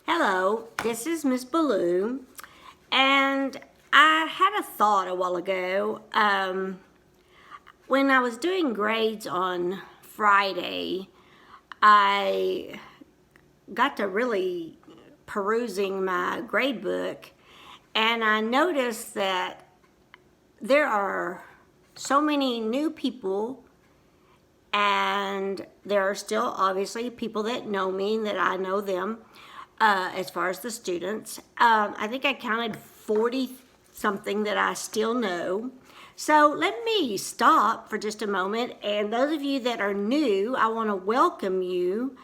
Hello, this is Miss Baloo, and I had a thought a while ago. When I was doing grades on Friday, I got to really perusing my grade book, and I noticed that there are so many new people, and there are still obviously people that know me and that I know them. As far as the students, I think I counted 40 something that I still know. So let me stop for just a moment. And those of you that are new, I want to welcome you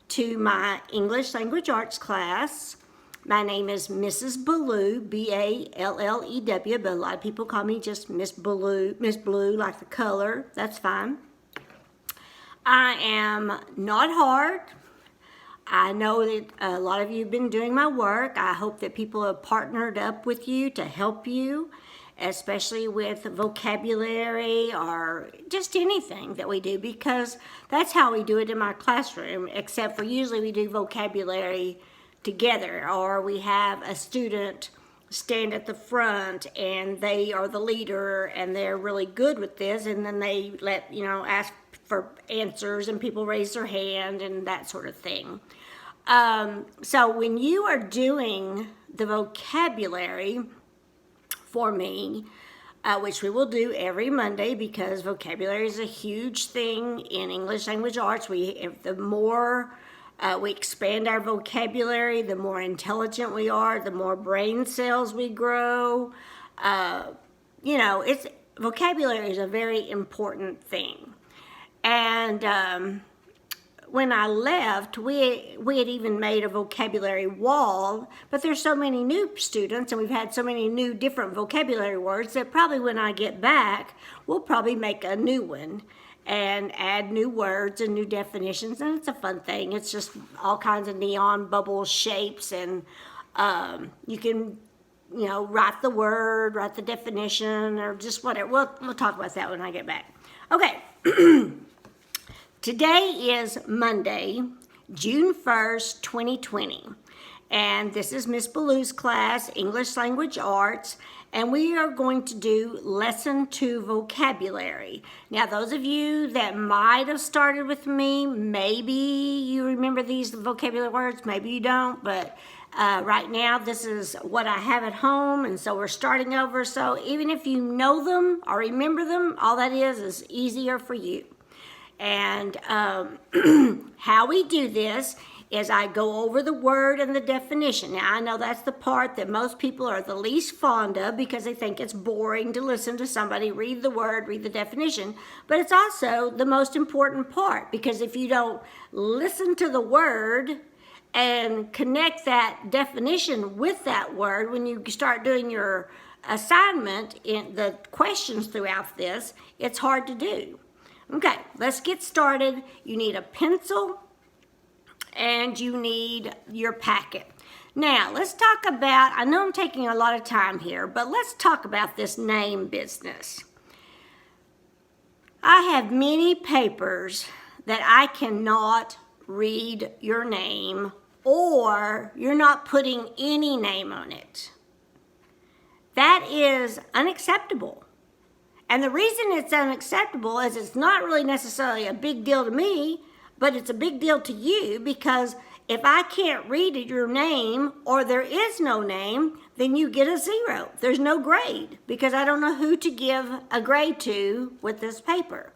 to my English Language Arts class. My name is Mrs. Ballew, B-A-L-L-E-W, but a lot of people call me just Miss Ballew, Miss Blue, like the color. That's fine. I am not hard. I know that a lot of you have been doing my work. I hope that people have partnered up with you to help you, especially with vocabulary or just anything that we do, because that's how we do it in my classroom, except for usually we do vocabulary together, or we have a student stand at the front and they are the leader and they're really good with this, and then they ask for answers and people raise their hand and that sort of thing. So when you are doing the vocabulary for me, which we will do every Monday because vocabulary is a huge thing in English Language Arts. The more we expand our vocabulary, the more intelligent we are, the more brain cells we grow. Vocabulary is a very important thing. And when I left, we had even made a vocabulary wall, but there's so many new students and we've had so many new different vocabulary words that probably when I get back, we'll probably make a new one and add new words and new definitions, and it's a fun thing. It's just all kinds of neon bubble shapes, and you can write the word, write the definition, or just whatever. We'll talk about that when I get back. Okay. Today is Monday, June 1st, 2020, and this is Miss Ballew's class, English Language Arts, and we are going to do Lesson 2 Vocabulary. Now, those of you that might have started with me, maybe you remember these vocabulary words, maybe you don't, but right now this is what I have at home, and so we're starting over. So even if you know them or remember them, all that is easier for you. And how we do this is I go over the word and the definition. Now, I know that's the part that most people are the least fond of because they think it's boring to listen to somebody read the word, read the definition. But it's also the most important part, because if you don't listen to the word and connect that definition with that word when you start doing your assignment in the questions throughout this, it's hard to do. Okay, let's get started. You need a pencil and you need your packet. Now, let's talk about, I know I'm taking a lot of time here, but let's talk about this name business. I have many papers that I cannot read your name, or you're not putting any name on it. That is unacceptable. And the reason it's unacceptable is it's not really necessarily a big deal to me, but it's a big deal to you, because if I can't read your name or there is no name, then you get a 0. There's no grade because I don't know who to give a grade to with this paper.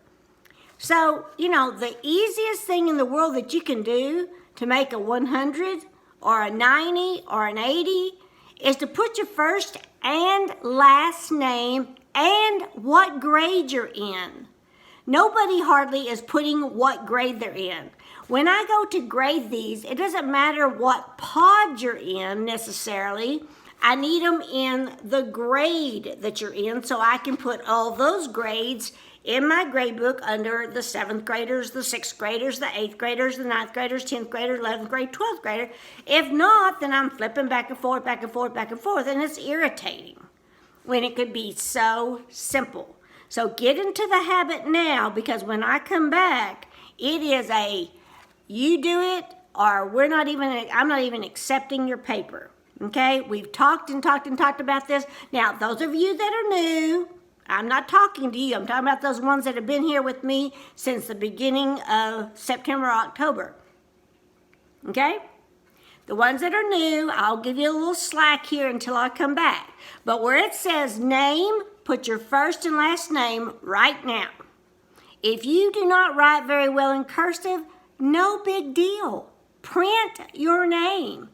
So, the easiest thing in the world that you can do to make a 100 or a 90 or an 80 is to put your first and last name and what grade you're in. Nobody hardly is putting what grade they're in. When I go to grade these, it doesn't matter what pod you're in necessarily. I need them in the grade that you're in so I can put all those grades in my grade book under the 7th graders, the 6th graders, the 8th graders, the 9th graders, 10th graders, 11th grade, 12th grader. If not, then I'm flipping back and forth, back and forth, back and forth, and it's irritating when it could be so simple. So get into the habit now, because when I come back, it is a you do it or I'm not even accepting your paper. Okay, we've talked about this. Now, those of you that are new, I'm not talking to you. I'm talking about those ones that have been here with me since the beginning of September, October. Okay? The ones that are new, I'll give you a little slack here until I come back. But where it says name, put your first and last name right now. If you do not write very well in cursive, no big deal. Print your name.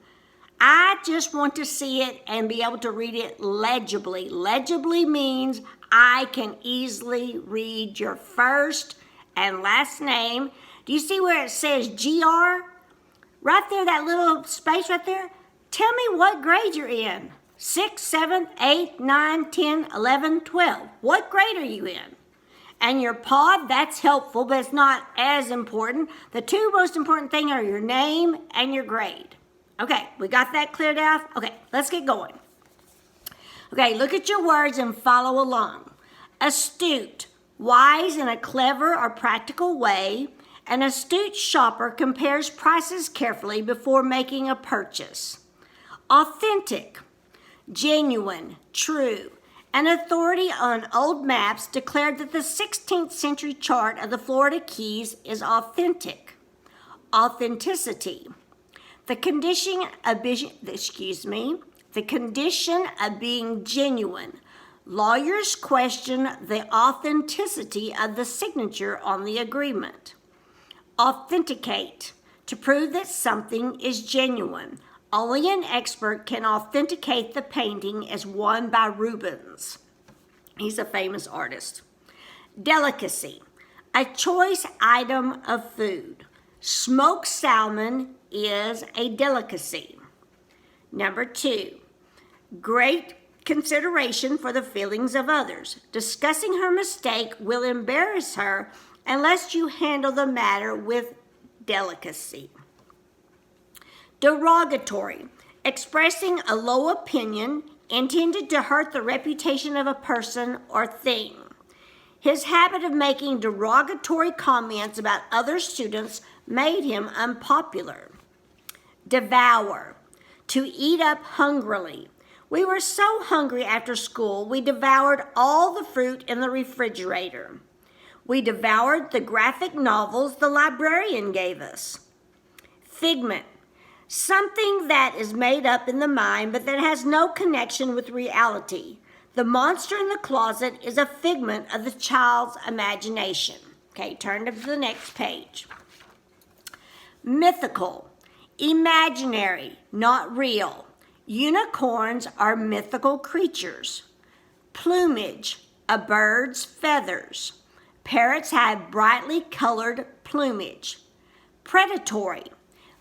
I just want to see it and be able to read it legibly. Legibly means I can easily read your first and last name. Do you see where it says GR? Right there, that little space right there. Tell me what grade you're in. 6, 7, 8, 9, 10, 11, 12. What grade are you in? And your pod, that's helpful, but it's not as important. The two most important things are your name and your grade. Okay, we got that cleared out? Okay, let's get going. Okay, look at your words and follow along. Astute, wise in a clever or practical way. An astute shopper compares prices carefully before making a purchase. Authentic, genuine, true. An authority on old maps declared that the 16th century chart of the Florida Keys is authentic. Authenticity. The condition of being genuine. Lawyers question the authenticity of the signature on the agreement. Authenticate. To prove that something is genuine. Only an expert can authenticate the painting as won by Rubens. He's a famous artist. Delicacy. A choice item of food. Smoked salmon is a delicacy. Number 2, great consideration for the feelings of others. Discussing her mistake will embarrass her unless you handle the matter with delicacy. Derogatory, expressing a low opinion intended to hurt the reputation of a person or thing. His habit of making derogatory comments about other students made him unpopular. Devour, to eat up hungrily. We were so hungry after school, we devoured all the fruit in the refrigerator. We devoured the graphic novels the librarian gave us. Figment, something that is made up in the mind but that has no connection with reality. The monster in the closet is a figment of the child's imagination. Okay, turn to the next page. Mythical, imaginary, not real. Unicorns are mythical creatures. Plumage, a bird's feathers. Parrots have brightly colored plumage. Predatory,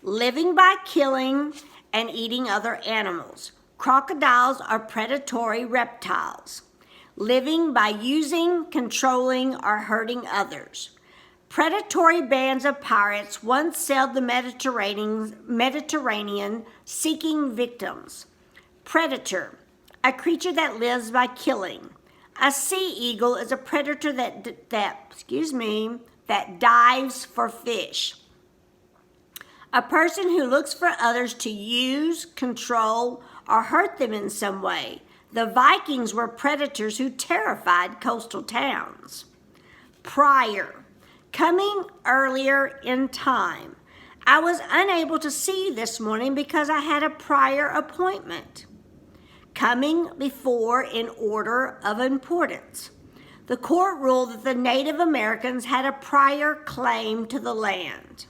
living by killing and eating other animals. Crocodiles are predatory reptiles, living by using, controlling, or hurting others. Predatory bands of pirates once sailed the Mediterranean seeking victims. Predator, a creature that lives by killing. A sea eagle is a predator that dives for fish. A person who looks for others to use, control, or hurt them in some way. The Vikings were predators who terrified coastal towns. Prior, coming earlier in time. I was unable to see you this morning because I had a prior appointment. Coming before in order of importance. The court ruled that the Native Americans had a prior claim to the land.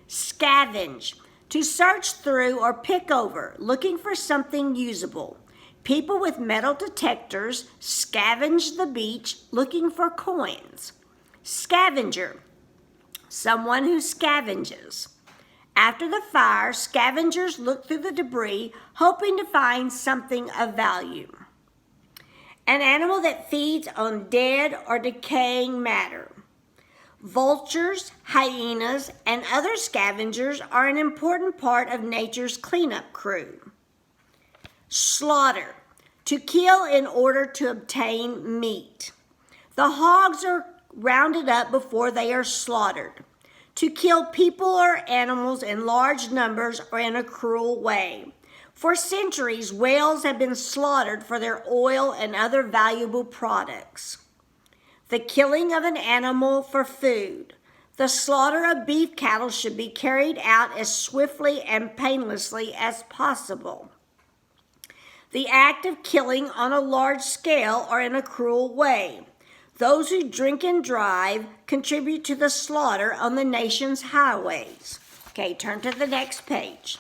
Scavenge, to search through or pick over, looking for something usable. People with metal detectors scavenge the beach looking for coins. Scavenger, someone who scavenges. After the fire, scavengers look through the debris, hoping to find something of value. An animal that feeds on dead or decaying matter. Vultures, hyenas, and other scavengers are an important part of nature's cleanup crew. Slaughter, to kill in order to obtain meat. The hogs are rounded up before they are slaughtered. to kill people or animals in large numbers or in a cruel way. For centuries, whales have been slaughtered for their oil and other valuable products. The killing of an animal for food. The slaughter of beef cattle should be carried out as swiftly and painlessly as possible. The act of killing on a large scale or in a cruel way. Those who drink and drive contribute to the slaughter on the nation's highways. Okay, turn to the next page.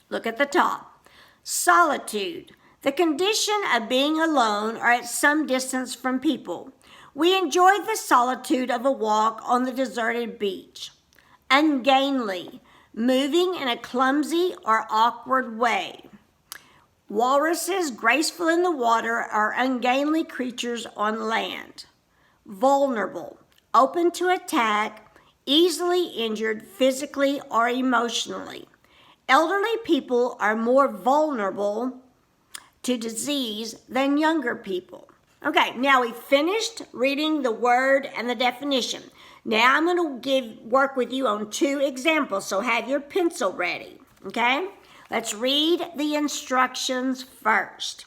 Look at the top. Solitude, the condition of being alone or at some distance from people. We enjoy the solitude of a walk on the deserted beach. Ungainly, moving in a clumsy or awkward way. Walruses, graceful in the water, are ungainly creatures on land. Vulnerable, open to attack, easily injured physically or emotionally. Elderly people are more vulnerable to disease than younger people. Okay, now we finished reading the word and the definition. Now I'm going to work with you on 2 examples, so have your pencil ready, okay? Let's read the instructions first.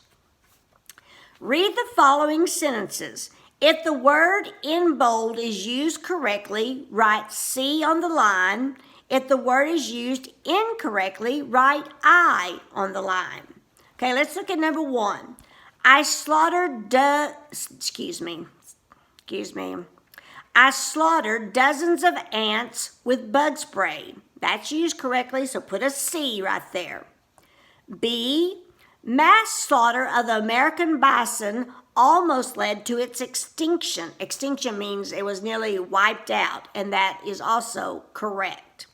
Read the following sentences. If the word in bold is used correctly, write C on the line. If the word is used incorrectly, write I on the line. Okay, let's look at number 1. I slaughtered I slaughtered dozens of ants with bug spray. That's used correctly, so put a C right there. B, mass slaughter of the American bison almost led to its extinction. Extinction means it was nearly wiped out, and that is also correct.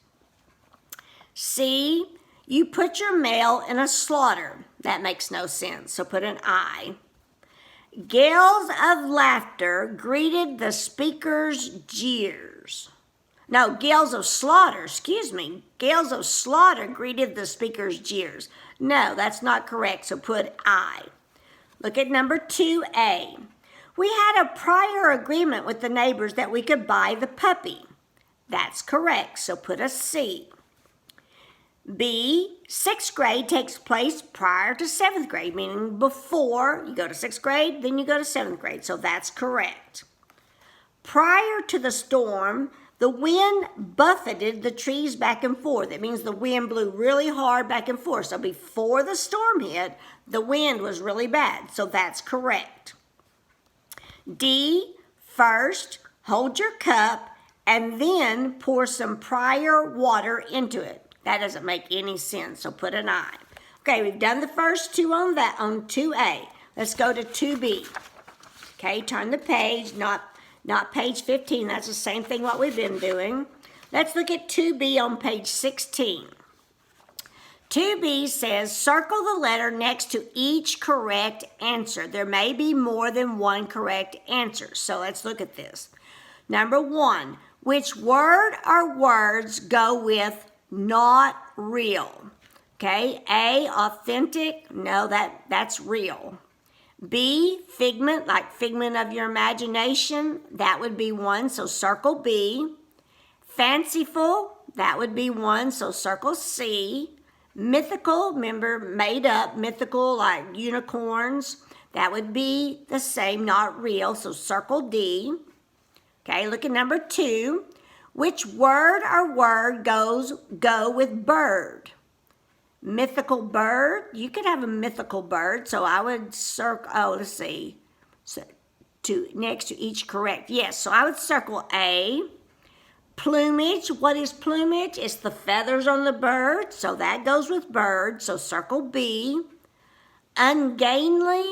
C, you put your mail in a slaughter. That makes no sense, so put an I. Gales of laughter greeted the speaker's jeers. No, gales of slaughter greeted the speaker's jeers. No, that's not correct, so put I. Look at number 2A. We had a prior agreement with the neighbors that we could buy the puppy. That's correct, so put a C. B, 6th grade takes place prior to 7th grade, meaning before you go to 6th grade, then you go to 7th grade, so that's correct. Prior to the storm, the wind buffeted the trees back and forth. It means the wind blew really hard back and forth. So before the storm hit, the wind was really bad. So that's correct. D, first, hold your cup and then pour some prior water into it. That doesn't make any sense, so put an I. Okay, we've done the first 2 on 2A. Let's go to 2B. Okay, turn the page, not page 15. That's the same thing what we've been doing. Let's look at 2B on page 16. 2B says, circle the letter next to each correct answer. There may be more than one correct answer. So let's look at this. Number 1, which word or words go with not real? Okay, A, authentic. No, that's real. B, figment, like figment of your imagination. That would be 1, so circle B. Fanciful, that would be 1, so circle C. Mythical, remember, made up, mythical, like unicorns. That would be the same, not real, so circle D. Okay, look at number 2. Which word or word go with bird? Mythical bird, you could have a mythical bird, so I would circle, let's see, so next to each correct. Yes, so I would circle A. Plumage, what is plumage? It's the feathers on the bird, so that goes with bird, so circle B. Ungainly,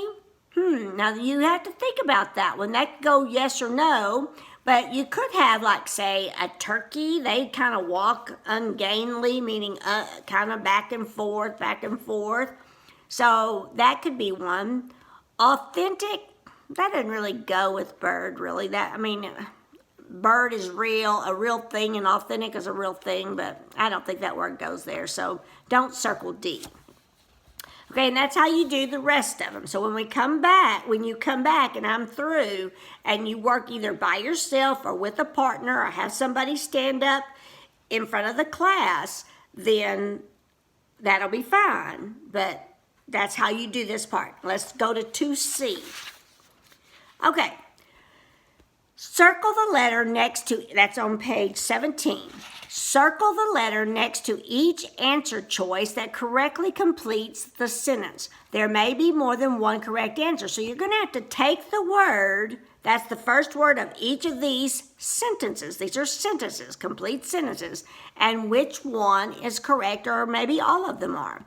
now you have to think about that one. That could go yes or no, but you could have, like, say, a turkey. They kind of walk ungainly, meaning kind of back and forth, back and forth. So that could be one. Authentic, that doesn't really go with bird, really. Bird is real, a real thing, and authentic is a real thing, but I don't think that word goes there, so don't circle D. Okay, and that's how you do the rest of them. So when you come back and I'm through, and you work either by yourself or with a partner or have somebody stand up in front of the class, then that'll be fine. But that's how you do this part. Let's go to 2C. Okay. Circle the letter next to, that's on page 17. Circle the letter next to each answer choice that correctly completes the sentence. There may be more than one correct answer. So you're going to have to take the word, that's the first word of each of these sentences. These are sentences, complete sentences, and which one is correct, or maybe all of them are.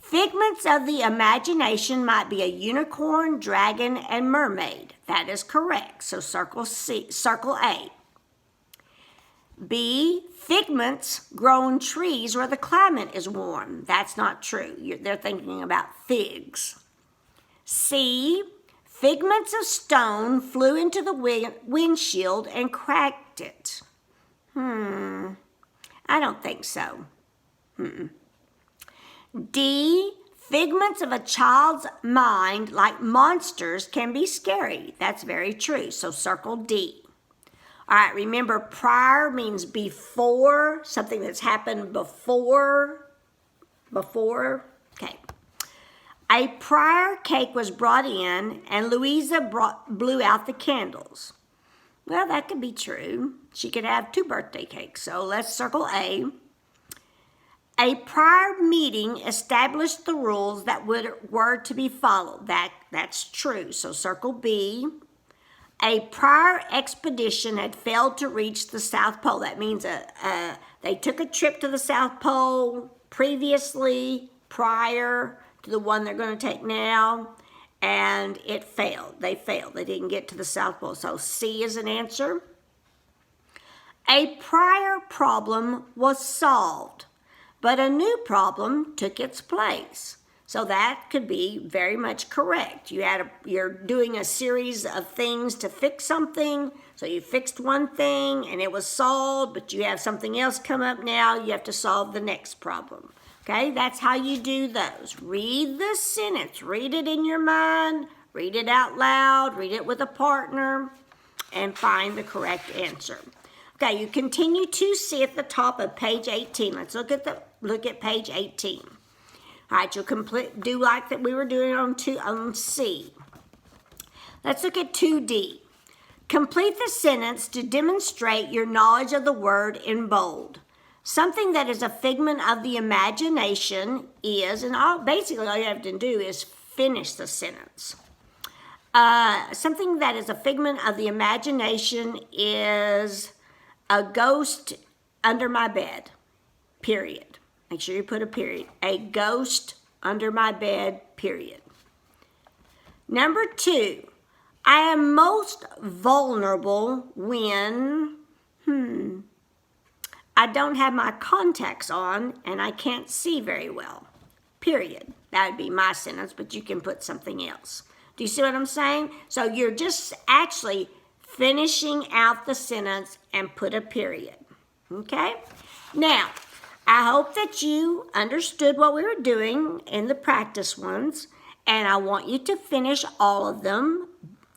Figments of the imagination might be a unicorn, dragon, and mermaid. That is correct. So circle A. B, figments grow on trees where the climate is warm. That's not true. They're thinking about figs. C, figments of stone flew into the windshield and cracked it. I don't think so. D, figments of a child's mind, like monsters, can be scary. That's very true. So circle D. All right, remember, prior means before, something that's happened before. Okay. A prior cake was brought in, and Louisa blew out the candles. Well, that could be true. She could have 2 birthday cakes, so let's circle A. A prior meeting established the rules that were to be followed. That's true, so circle B. A prior expedition had failed to reach the South Pole. That means they took a trip to the South Pole previously, prior to the one they're going to take now, and it failed. They failed. They didn't get to the South Pole. So C is an answer. A prior problem was solved, but a new problem took its place. So that could be very much correct. You're doing a series of things to fix something. So you fixed one thing and it was solved, but you have something else come up now. You have to solve the next problem. Okay, that's how you do those. Read the sentence. Read it in your mind. Read it out loud. Read it with a partner. And find the correct answer. Okay, you continue to see at the top of page 18. Let's look at page 18. All right, you'll do like that we were doing on C. Let's look at 2D. Complete the sentence to demonstrate your knowledge of the word in bold. Something that is a figment of the imagination is, and basically all you have to do is finish the sentence. Something that is a figment of the imagination is a ghost under my bed, period. Make sure you put a period. A ghost under my bed, period. Number 2, I am most vulnerable when, I don't have my contacts on and I can't see very well, period. That would be my sentence, but you can put something else. Do you see what I'm saying? So you're just actually finishing out the sentence and put a period, okay? Now, I hope that you understood what we were doing in the practice ones, and I want you to finish all of them.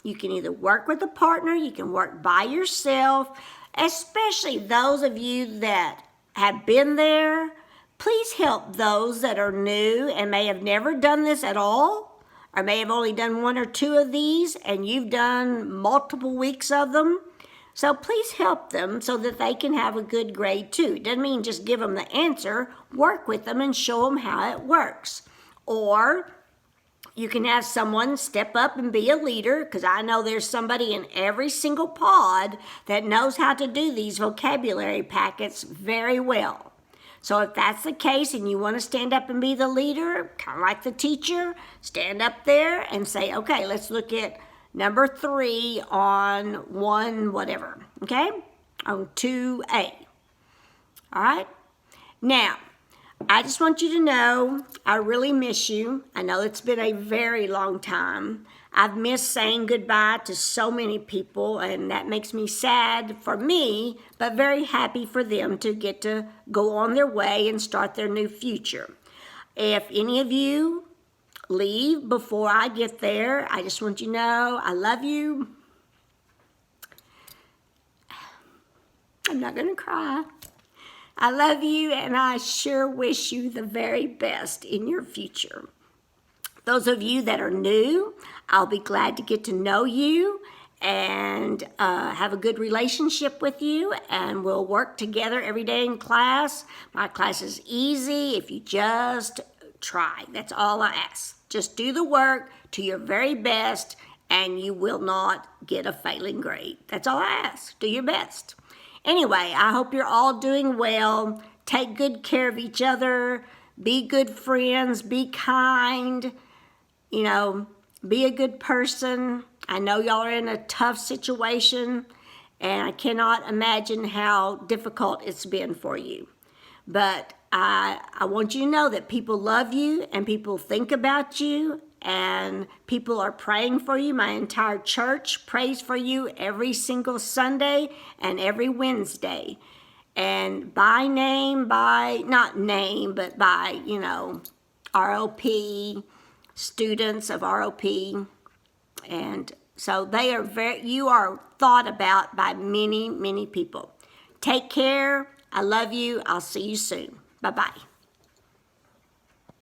You can either work with a partner, you can work by yourself, especially those of you that have been there. Please help those that are new and may have never done this at all, or may have only done 1 or 2 of these, and you've done multiple weeks of them. So please help them so that they can have a good grade too. It doesn't mean just give them the answer. Work with them and show them how it works. Or you can have someone step up and be a leader, because I know there's somebody in every single pod that knows how to do these vocabulary packets very well. So if that's the case and you want to stand up and be the leader, kind of like the teacher, stand up there and say, okay, let's look at number 3 on 1 whatever, okay? On 2A. All right? Now, I just want you to know I really miss you. I know it's been a very long time. I've missed saying goodbye to so many people, and that makes me sad for me, but very happy for them to get to go on their way and start their new future. If any of you leave before I get there, I just want you to know I love you. I'm not going to cry. I love you, and I sure wish you the very best in your future. Those of you that are new, I'll be glad to get to know you and have a good relationship with you, and we'll work together every day in class. My class is easy if you just try. That's all I ask. Just do the work to your very best, and you will not get a failing grade. That's all I ask. Do your best. Anyway, I hope you're all doing well. Take good care of each other. Be good friends. Be kind. You know, be a good person. I know y'all are in a tough situation, and I cannot imagine how difficult it's been for you. But I want you to know that people love you, and people think about you, and people are praying for you. My entire church prays for you every single Sunday and every Wednesday. And by name, not name, but by, ROP, students of ROP. And so you are thought about by many, many people. Take care. I love you. I'll see you soon. Bye-bye.